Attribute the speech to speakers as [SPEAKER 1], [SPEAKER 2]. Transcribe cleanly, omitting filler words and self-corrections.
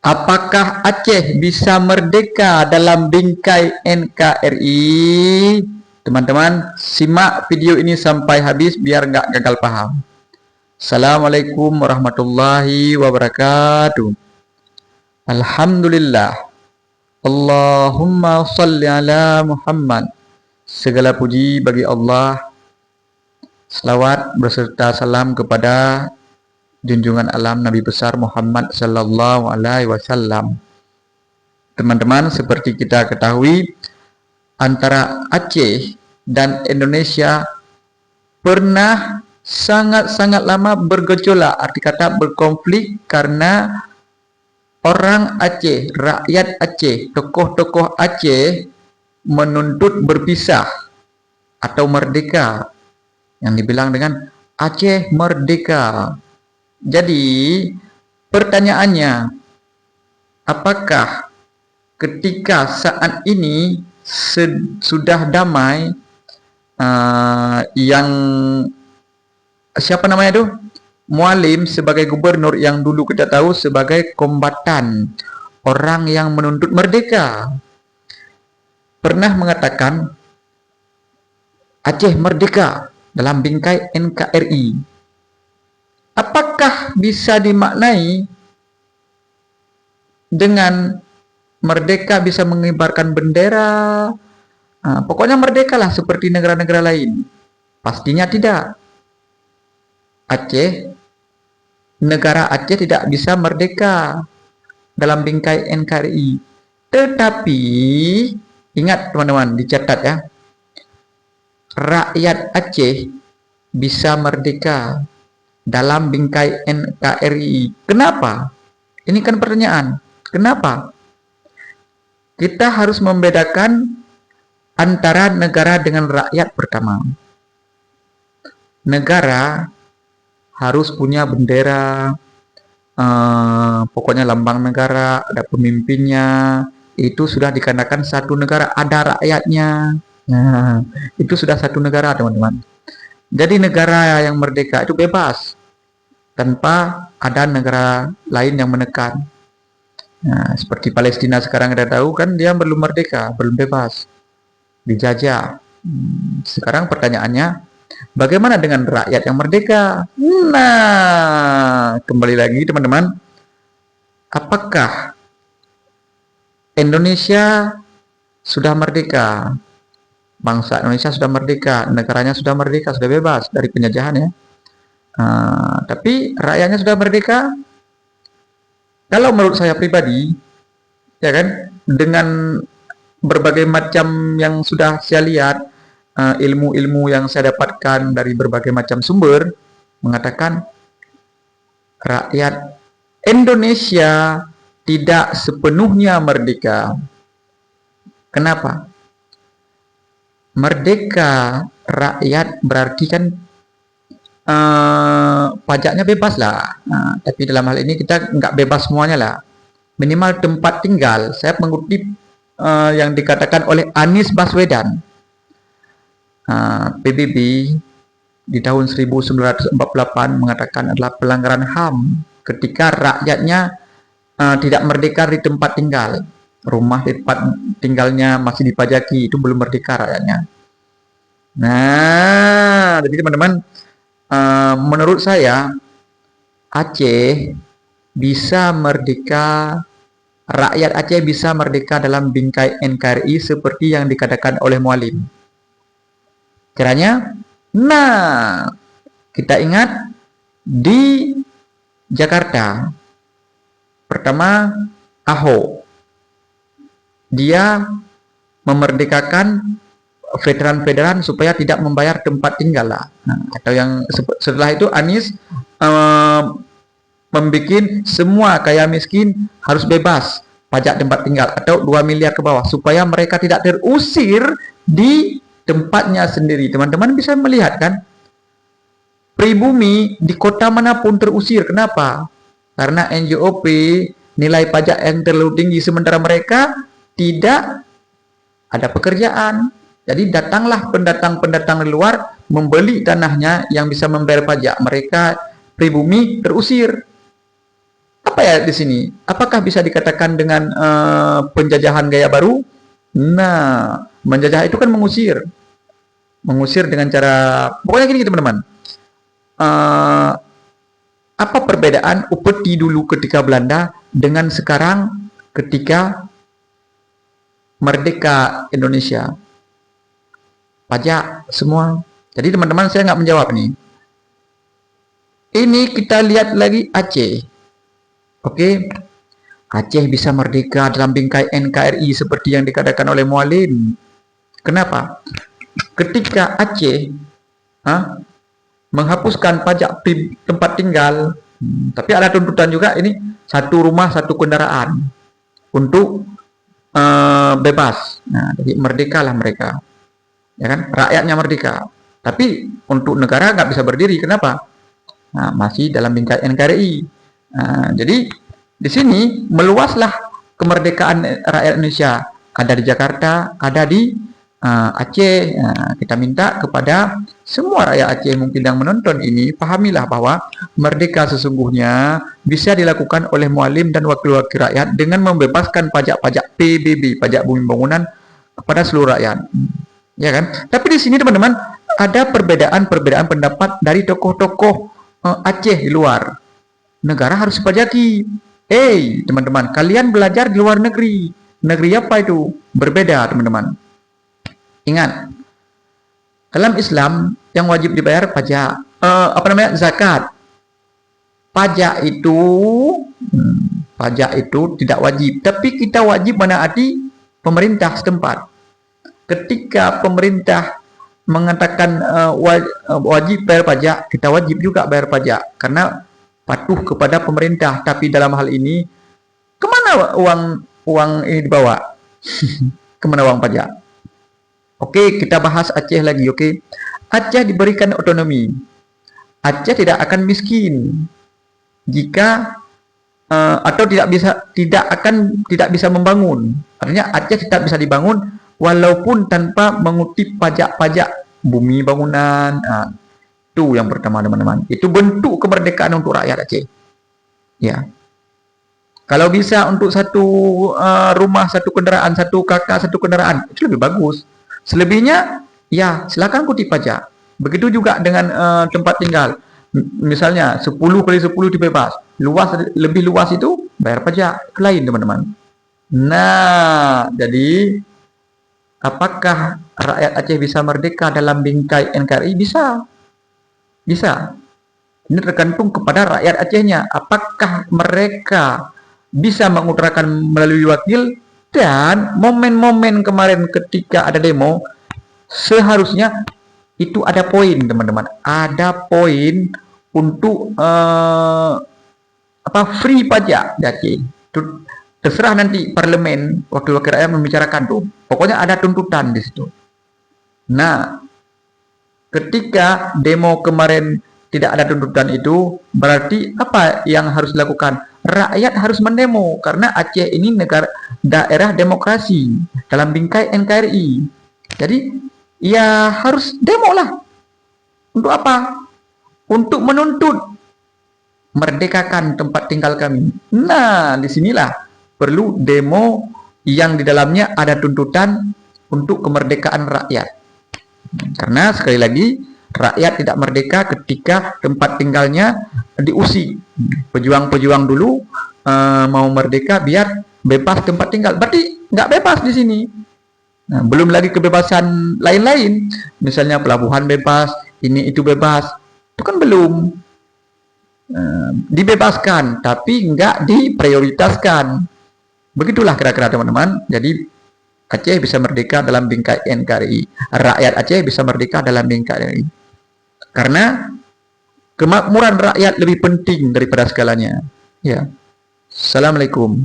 [SPEAKER 1] Apakah Aceh bisa merdeka dalam bingkai NKRI? Teman-teman, simak video ini sampai habis biar nggak gagal paham. Assalamualaikum warahmatullahi wabarakatuh. Alhamdulillah. Allahumma salli ala Muhammad. Segala puji bagi Allah. Selawat berserta salam kepada junjungan alam Nabi besar Muhammad sallallahu alaihi wasallam. Teman-teman, seperti kita ketahui, antara Aceh dan Indonesia pernah sangat-sangat lama bergejolak, arti kata berkonflik, karena orang Aceh, rakyat Aceh, tokoh-tokoh Aceh menuntut berpisah atau merdeka, yang dibilang dengan Aceh merdeka. Jadi pertanyaannya, apakah ketika saat ini sudah damai, yang siapa namanya tuh, Mualim sebagai gubernur yang dulu kita tahu sebagai kombatan, orang yang menuntut merdeka, pernah mengatakan Aceh merdeka dalam bingkai NKRI. Apakah bisa dimaknai dengan merdeka bisa mengibarkan bendera? Pokoknya merdeka lah seperti negara-negara lain. Pastinya tidak. Negara Aceh tidak bisa merdeka dalam bingkai NKRI. Tetapi ingat teman-teman, dicatat ya, rakyat Aceh bisa merdeka dalam bingkai NKRI. Kenapa? Ini kan pertanyaan. Kenapa? Kita harus membedakan antara negara dengan rakyat pertama. Negara harus punya bendera, pokoknya lambang negara, ada pemimpinnya, itu sudah dikarenakan satu negara, ada rakyatnya. Nah, itu sudah satu negara, teman-teman. Jadi negara yang merdeka itu bebas, tanpa ada negara lain yang menekan. Nah, seperti Palestina sekarang kita tahu kan, dia belum merdeka, belum bebas, dijajah. Sekarang pertanyaannya, bagaimana dengan rakyat yang merdeka? Nah, kembali lagi teman-teman, apakah Indonesia sudah merdeka? Bangsa Indonesia sudah merdeka, negaranya sudah merdeka, sudah bebas dari penjajahan ya. Tapi rakyatnya sudah merdeka? Kalau menurut saya pribadi, ya kan, dengan berbagai macam yang sudah saya lihat, ilmu-ilmu yang saya dapatkan dari berbagai macam sumber, mengatakan rakyat Indonesia tidak sepenuhnya merdeka. Kenapa? Merdeka rakyat berarti kan pajaknya bebas lah. Tapi dalam hal ini kita nggak bebas semuanya lah. Minimal tempat tinggal. Saya mengutip yang dikatakan oleh Anies Baswedan, PBB di tahun 1948 mengatakan adalah pelanggaran HAM ketika rakyatnya tidak merdeka di tempat tinggal. Rumah di tempat tinggalnya masih dipajaki, itu belum merdeka rakyatnya. Nah, jadi teman-teman, menurut saya Aceh bisa merdeka, rakyat Aceh bisa merdeka dalam bingkai NKRI seperti yang dikatakan oleh Mualim. Caranya, nah, kita ingat di Jakarta, pertama Ahok, dia memerdekakan veteran-veteran supaya tidak membayar tempat tinggal lah. Atau yang setelah itu Anies membuat semua kaya miskin harus bebas pajak tempat tinggal atau 2 miliar ke bawah supaya mereka tidak terusir di tempatnya sendiri. Teman-teman bisa melihat kan, pribumi di kota manapun terusir. Kenapa? Karena NJOP nilai pajak yang terlalu tinggi sementara mereka tidak ada pekerjaan. Jadi datanglah pendatang-pendatang dari luar membeli tanahnya yang bisa membayar pajak. Mereka pribumi terusir. Apa ya di sini? Apakah bisa dikatakan dengan penjajahan gaya baru? Nah, menjajah itu kan mengusir. Mengusir dengan cara, pokoknya gini teman-teman. Eh, apa perbedaan upeti dulu ketika Belanda dengan sekarang ketika merdeka Indonesia? Pajak semua. Jadi teman-teman saya nggak menjawab nih. Ini kita lihat lagi Aceh. Oke, Aceh bisa merdeka dalam bingkai NKRI seperti yang dikatakan oleh Mualim. Kenapa? Ketika Aceh menghapuskan pajak tempat tinggal, tapi ada tuntutan juga ini satu rumah satu kendaraan untuk bebas. Nah, jadi merdekalah mereka, ya kan? Rakyatnya merdeka. Tapi untuk negara nggak bisa berdiri. Kenapa? Nah, masih dalam bingkai NKRI. Nah, jadi di sini meluaslah kemerdekaan rakyat Indonesia. Ada di Jakarta, ada di Aceh. Nah, kita minta kepada semua rakyat Aceh mungkin yang menonton ini, pahamilah bahwa merdeka sesungguhnya bisa dilakukan oleh Mualim dan wakil-wakil rakyat dengan membebaskan pajak-pajak PBB, pajak bumi bangunan kepada seluruh rakyat. Ya kan? Tapi di sini teman-teman ada perbedaan pendapat dari tokoh-tokoh Aceh di luar. Negara harus pajaki. Teman-teman, kalian belajar di luar negeri. Negeri apa itu? Berbeda, teman-teman. Ingat, dalam Islam yang wajib dibayar pajak, zakat. Pajak itu tidak wajib, tapi kita wajib menaati pemerintah setempat. Ketika pemerintah mengatakan wajib bayar pajak, kita wajib juga bayar pajak karena patuh kepada pemerintah. Tapi dalam hal ini, kemana uang ini dibawa? Kemana uang pajak? Oke, kita bahas Aceh lagi. Oke, Aceh diberikan otonomi. Aceh tidak akan miskin jika atau tidak bisa membangun. Artinya Aceh tidak bisa dibangun walaupun tanpa mengutip pajak-pajak bumi bangunan. Itu yang pertama teman-teman. Itu bentuk kemerdekaan untuk rakyat Aceh. Ya. Kalau bisa untuk satu rumah, satu kendaraan, satu kakak, satu kendaraan, itu lebih bagus. Selebihnya, ya silakan kutip pajak. Begitu juga dengan tempat tinggal. Misalnya 10 kali 10 dibebas. Lebih luas itu bayar pajak lain teman-teman. Nah, jadi apakah rakyat Aceh bisa merdeka dalam bingkai NKRI? Bisa. Bisa. Ini tergantung kepada rakyat Acehnya. Apakah mereka bisa mengutarakan melalui wakil? Dan momen-momen kemarin ketika ada demo, seharusnya itu ada poin teman-teman. Ada poin untuk free pajak di Aceh. Terserah nanti parlemen, wakil-wakil rakyat membicarakan tuh. Pokoknya ada tuntutan di situ. Nah, ketika demo kemarin tidak ada tuntutan itu, berarti apa yang harus dilakukan? Rakyat harus mendemo karena Aceh ini daerah demokrasi dalam bingkai NKRI. Jadi ya harus demo lah. Untuk apa? Untuk menuntut merdekakan tempat tinggal kami. Nah, disinilah perlu demo yang di dalamnya ada tuntutan untuk kemerdekaan rakyat. Karena sekali lagi rakyat tidak merdeka ketika tempat tinggalnya diusik. Pejuang-pejuang dulu mau merdeka biar bebas tempat tinggal. Berarti nggak bebas di sini. Nah, belum lagi kebebasan lain-lain. Misalnya pelabuhan bebas, ini itu bebas. Itu kan belum. Dibebaskan, tapi nggak diprioritaskan. Begitulah kira-kira teman-teman. Jadi Aceh bisa merdeka dalam bingkai NKRI. Rakyat Aceh bisa merdeka dalam bingkai NKRI. Karena kemakmuran rakyat lebih penting daripada segalanya. Ya. Assalamualaikum.